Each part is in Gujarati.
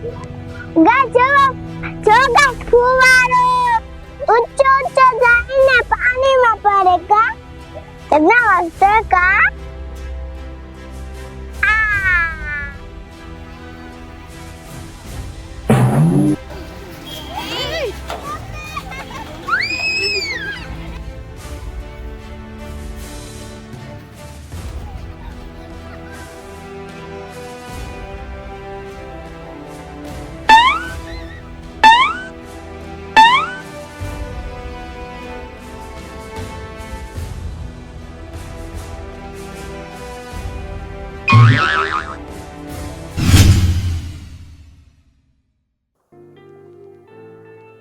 ગાય જો ગાય ફુવારો ઊંચો ઊંચો જઈને પાણીમાં પડે કા એટલા મસ્ત કા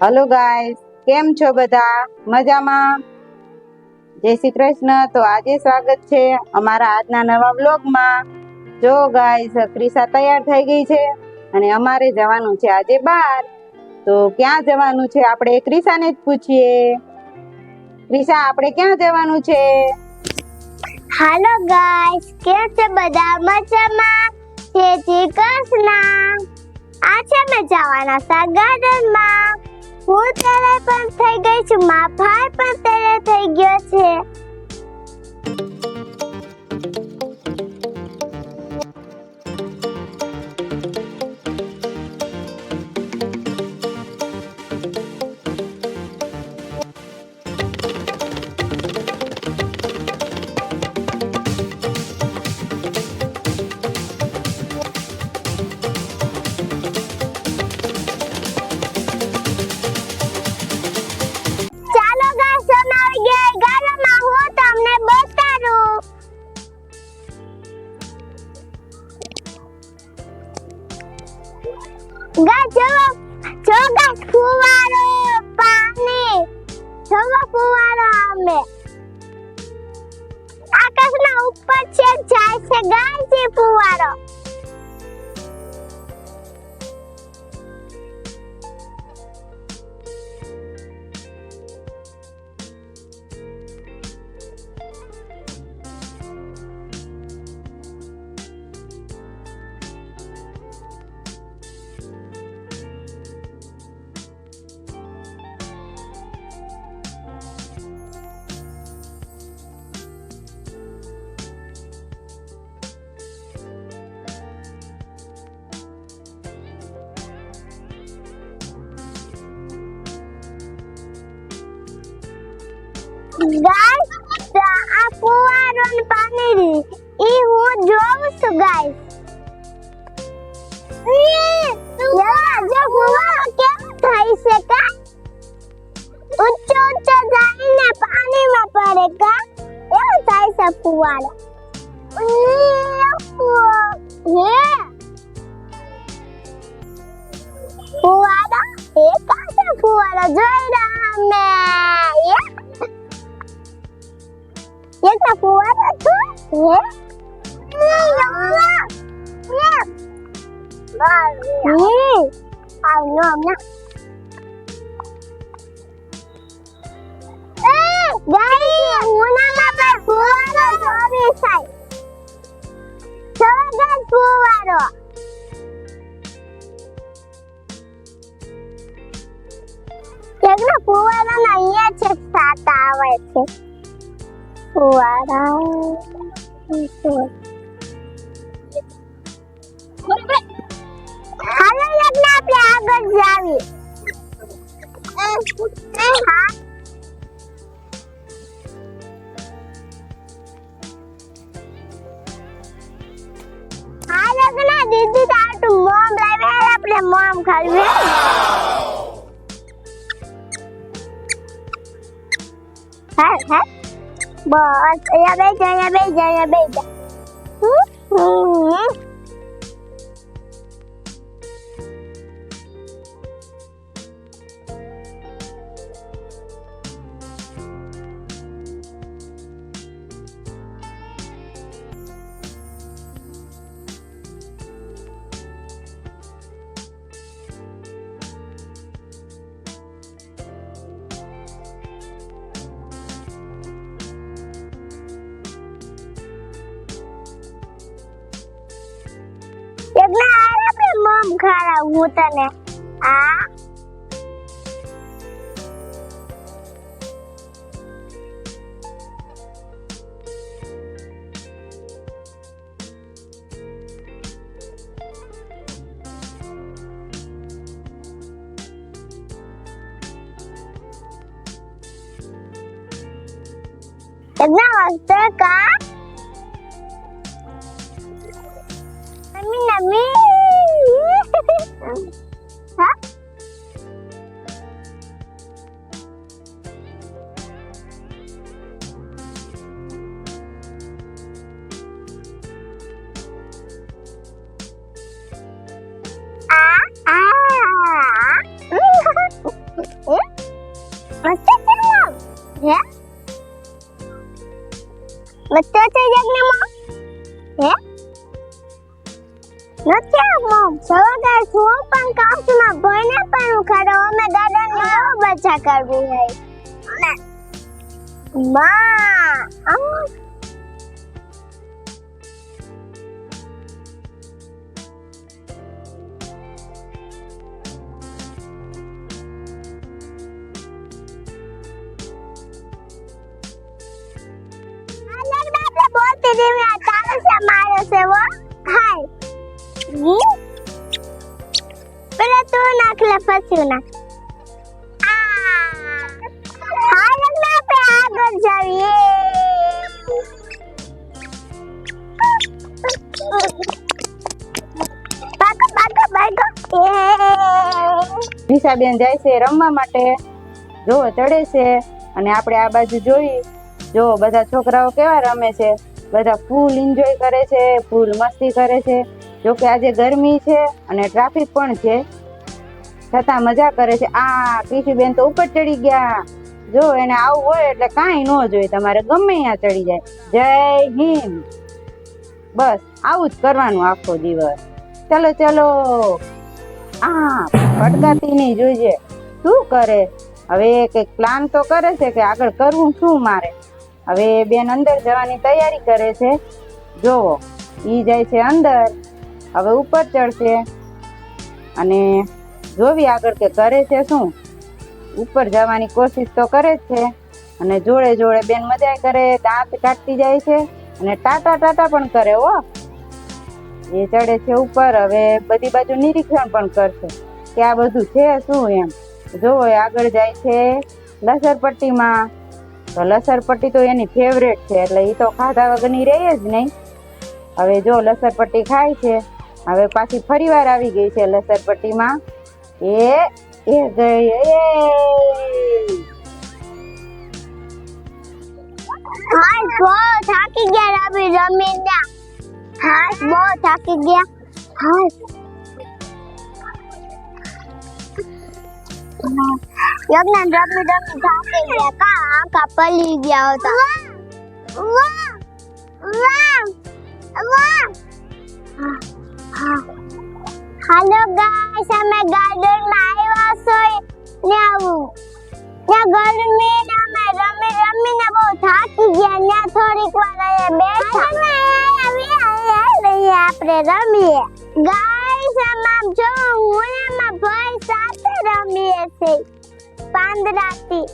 હેલો ગાઈસ, કેમ છો બધા? મજામાં? જય શ્રી કૃષ્ણ. તો આજે સ્વાગત છે અમારા આજના નવા વ્લોગમાં. જો ગાઈસ, ક્રિશા તૈયાર થઈ ગઈ છે અને અમારે જવાનું છે આજે બહાર. તો ક્યાં જવાનું છે આપણે ક્રિશાને જ પૂછીએ. ક્રિશા, આપણે ક્યાં જવાનું છે? હાલો ગાઈસ, કેમ છે બધા? મજામાં? જય શ્રી કૃષ્ણ. આજે અમે જવાના છે ગાર્ડનમાં. હું તૈયાર પણ થઈ ગઈ છું, મારા ભાઈ પણ તૈયાર થઈ ગયો છે. ફુવારો પાણી જવો ફુવારો અમે આકાશના ઉપર છે જાય છે ગાય છે ફુવારો ગાઈસ આ ફુવારોનું પાણી ઈ હું જોઉં છું ગાઈસ જો ફુવારો કેમ થાય છે કા ઊંચો ઊંચો જઈને પાણીમાં પડે કા એવું થાય છે ફુવારો ફુવારો એ કાશે ફુવારો જોઈ રહ્યા અમે Kita keluar tuh, ya? Guys, muna apa keluar dari saya? Coba keluar. Jangan keluar nanya cerita tahu itu. Fुवारा હાલો લગ્ન આપણે આગળ જાવી હા લગ્ન દીદી તારું મોમ લાવે આપણે મોમ ખાવી હા બસ અહીંયા બેજા Yagna, આપણે મોમ ખારા હું તને આ Edna Master ka? Nami. Ha? Master Mom. Yeah? Betul tu jadinya Mom? Ya? નથી Mom. સવારે શું પણ કામમાં ભણે પણ ખરો અમે ગાર્ડન માં બચ્ચા કરવું હે. માં બોલતી દી મેં તારે સે માર્યો છે વો હાય પેલા તું નાખ લે પછી નાખ હા લગના પે આગળ જાવીએ બાગો નિશાબેન જાય છે રમવા માટે. જો ચડે છે અને આપણે આ બાજુ જોઈ જો બધા છોકરાઓ કેવા રમે છે. બધા ફૂલ એન્જોય કરે છે, ફૂલ મસ્તી કરે છે. જો કે આજે ગરમી છે અને ટ્રાફિક પણ છે છતાં મજા કરે છે. આ કૃષિબેન તો ઉપર ચડી ગયા. જો એને આવું હોય એટલે કાંઈ ન જોઈએ, તમારે ગમે ત્યાં ચડી જાય. જય હિન્દ. બસ આવું જ કરવાનું આખો દિવસ. ચલો ચલો. આ ભટકાતી નહીં, જોઈજે શું કરે. હવે કઈક પ્લાન તો કરે છે કે આગળ કરવું શું મારે. હવે બેન અંદર જવાની તૈયારી કરે છે. જોવો ઈ જાય છે અંદર, હવે ઉપર ચડશે અને જોવી આગળ કે કરે છે શું. ઉપર જવાની કોશિશ તો કરે જ છે અને જોડે જોડે બેન મજા કરે, દાંત કાઢતી જાય છે અને ટાટા ટાટા પણ કરે. હો એ ચડે છે ઉપર. હવે બધી બાજુ નિરીક્ષણ પણ કરશે કે આ બધું છે શું એમ. જોવો આગળ જાય છે લસરપટ્ટીમાં. તો લસરપટ્ટી તો એની ફેવરેટ છે એટલે એ તો ખાધા વગરની રહે જ નહીં. હવે જો લસરપટ્ટી ખાય છે. હવે પાછી ફરીવાર આવી ગઈ છે લસરપટ્ટીમાં. એ ગઈ. હાય બહુ થાકી ગયા રમીને. હાય બહુ થાકી ગયા. હાય યજ્ઞાન રમી થાકી ગયા. કા આંખા પલી ગયા હતા. વાહ વાહ વાહ. હાલો ગાઈસ, અમે ગાર્ડન માં આવ્યા છો. ત્યાં ગરમી અમે રમીને બહુ થાકી ગયા. ત્યાં થોડીક વાર બેઠા આપણે રમીએ. ગાઈસ આમ જો હું ને મારા ભાઈ સાથે રમીએ છે પાંદડાથી.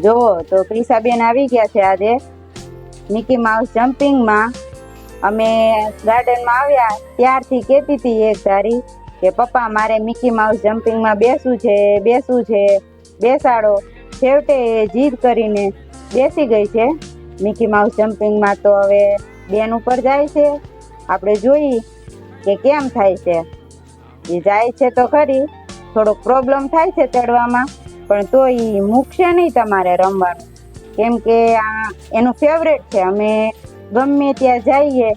જોવો તો ક્રિશાબેન આવી ગયા છે આજે મિકી માઉસ જમ્પિંગમાં. અમે ગાર્ડનમાં આવ્યા ત્યારથી કહેતી હતી એક ધારી કે પપ્પા મારે મિકી માઉસ જમ્પિંગમાં બેસવું છે બેસાડો. છેવટે જીદ કરીને બેસી ગઈ છે મિકી માઉસ જમ્પિંગમાં. તો હવે બેન ઉપર જાય છે. આપણે જોઈ કે કેમ થાય છે. એ જાય છે તો ખરી, થોડોક પ્રોબ્લેમ થાય છે ચડવામાં, પણ તો એ મૂકશે નહીં તમારે રમવાનું, કેમ કે આ એનું ફેવરેટ છે. અમે ગમે ત્યાં જઈએ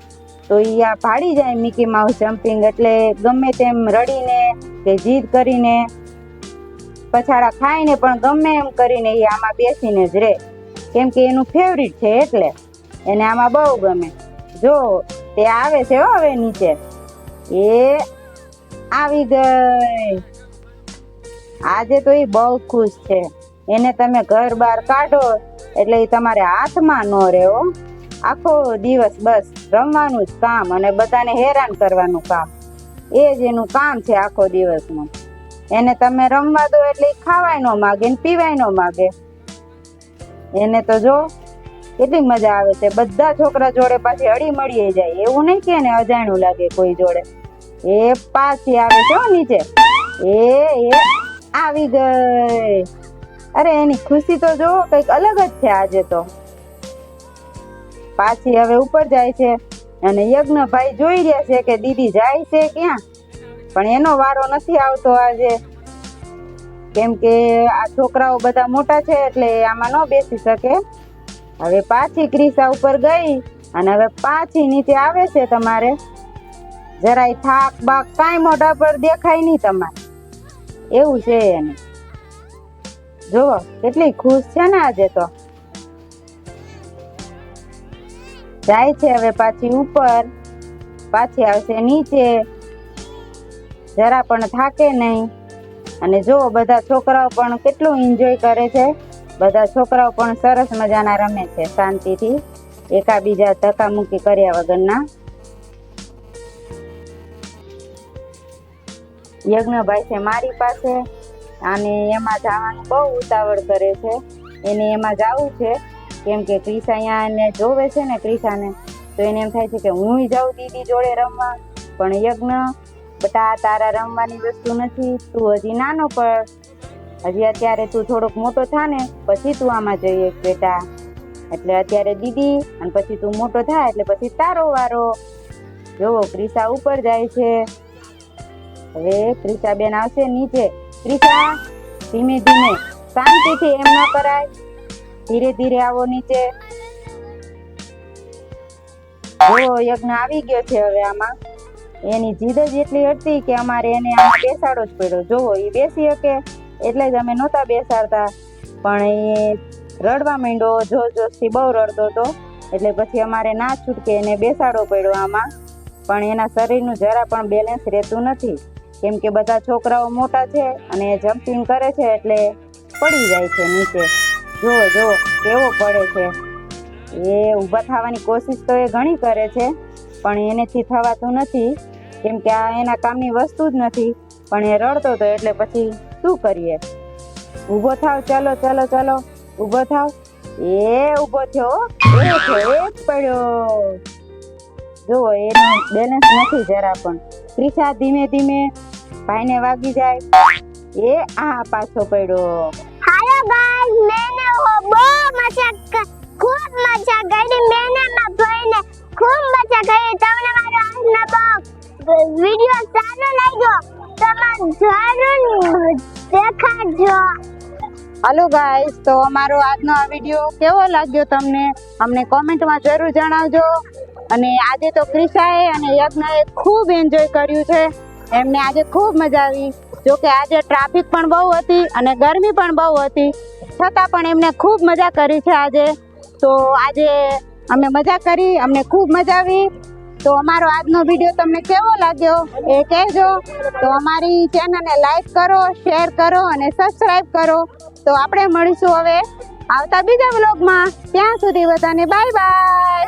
તો એ આ ભાડી જાય મિકી માઉસ જમ્પિંગ. એટલે ગમે તેમ રડીને કે જીદ કરીને પછાડા ખાઈને પણ ગમે એમ કરીને એ આમાં બેસીને જ રહે. કેમ કે એનું ફેવરિટ છે એટલે એને આમાં બહુ ગમે. જો તે આવે છે હો હવે નીચે. એ આવી ગઈ. આજે તો એ બહુ ખુશ છે. એને તમે ઘર બહાર કાઢો એટલે એ તમારે હાથમાં ન રહે હો. આખો દિવસ બસ રમવાનું જ કામ અને બધાને હેરાન કરવાનું કામ. એ જ એનું કામ છે આખો દિવસનું. એને તમે રમવા દો એટલે ઈ ખાવાય ન માગે ને પીવાય ન માગે. એને તો જો કેટલી મજા આવે છે. બધા છોકરા જોડે પાછી હળી મળી જાય. એવું નહીં કે એને અજાણ્યું લાગે કોઈ જોડે. એ પાછી આવે છે હો નીચે. એ આવી ગઈ. અરે એની ખુશી તો જો કઈક અલગ જ છે આજે તો. પાછી હવે ઉપર જાય છે અને યજ્ઞભાઈ જોઈ રહ્યા છે કે દીદી જાય છે ક્યાં, પણ એનો વારો નથી આવતો આજે. કેમ કે આ છોકરાઓ બધા મોટા છે એટલે આમાં ન બેસી શકે. હવે પાછી ક્રિસા ઉપર ગઈ અને હવે પાછી નીચે આવે છે. તમારે જરાય થાક બાક કાંઈ મોઢા પર દેખાય નહીં તમારે. એવું છે એને. જુઓ કેટલી ખુશ છે ને આજે તો. જાય છે હવે પાછી ઉપર, પાછી આવશે નીચે. જરા પણ થાકે નહીં. અને જો બધા છોકરાઓ પણ કેટલું એન્જોય કરે છે. બધા છોકરાઓ પણ સરસ મજાના રમે છે શાંતિથી, એકાબીજા ધક્કામુક્કી કર્યા વગરના. યજ્ઞભાઈ છે મારી પાસે અને એમાં જવાનું બહુ ઉતાવળ કરે છે. એને એમાં જવું છે કેમ કે ક્રિસા અહીંયા એને જોવે છે ને ક્રિસાને, તો એને એમ થાય છે કે હું જાઉં દીદી જોડે રમવા. પણ યજ્ઞ બેટા તારા રમવાની વસ્તુ નથી, તું હજી નાનો પડ. હજી અત્યારે તું થોડોક મોટો થા ને પછી તું આમાં જઈએ બેટા. એટલે અત્યારે દીદી અને પછી તું મોટો થાય એટલે પછી તારો વારો. જોવો ક્રિસા ઉપર જાય છે. હવે ક્રિસા બેન આવશે નીચે. ક્રિસા ધીમે ધીમે, શાંતિથી, એમ ન કરાય. ધીરે ધીરે આવો નીચે. જો યજ્ઞ આવી ગયો છે હવે આમાં. એની જીદ જ એટલી હતી કે અમારે એને આમાં બેસાડો જ પડ્યો. જોવો એ બેસી શકે એટલે જ અમે નહોતા બેસાડતા, પણ એ રડવા માંડ્યો. જોશથી બહુ રડતો હતો એટલે પછી અમારે ના છૂટકે એને બેસાડવો પડ્યો આમાં. પણ એના શરીરનું જરા પણ બેલેન્સ રહેતું નથી કેમ કે બધા છોકરાઓ મોટા છે અને એ જમ્પિંગ કરે છે એટલે પડી જાય છે નીચે. જો કેવો પડે છે. એ ઊભા થવાની કોશિશ તો એ ઘણી કરે છે પણ એનેથી થવાતું નથી કેમ કે આ એના કામની વસ્તુ જ નથી. પણ એ રડતો હતો એટલે પછી શું કરીએ. ઊભો થાવ, ચલો ચલો ચલો ઊભો થાવ. એ ઊભો થયો, એ જ પડ્યો. જુઓ એનું બેલેન્સ નથી જરા પણ. ક્રિસા ધીમે ધીમે ભાઈને વાગી જાય. એ આ પાછો પડ્યો. हेलो गाइस, मैंने वो बहुत मजा खूब मजा કરી. मैंने મારા ભાઈને ખૂબ મજા કરી. તમને મારો આજનો વિડિયો સારો લાગ્યો તો જરૂર દેખાજો. હાલો ગાઈસ, તો અમારો આજનો આ વિડીયો કેવો લાગ્યો તમને અમને કોમેન્ટમાં જરૂર જણાવજો. અને આજે તો ક્રિસાએ અને યજ્ઞએ ખૂબ એન્જોય કર્યું છે. એમને આજે ખૂબ મજા આવી. જો કે આજે ટ્રાફિક પણ બહુ હતી અને ગરમી પણ બહુ હતી, છતાં પણ એમને ખૂબ મજા કરી છે આજે. તો આજે અમે મજા કરી, અમને ખૂબ મજા આવી. તો અમારો આજનો વિડીયો તમને કેવો લાગ્યો એ કહેજો. તો અમારી ચેનલને લાઈક કરો, શેર કરો અને સબસ્ક્રાઈબ કરો. તો આપણે મળીશું હવે આવતા બીજા વ્લોગમાં. ત્યાં સુધી બધાને બાય બાય.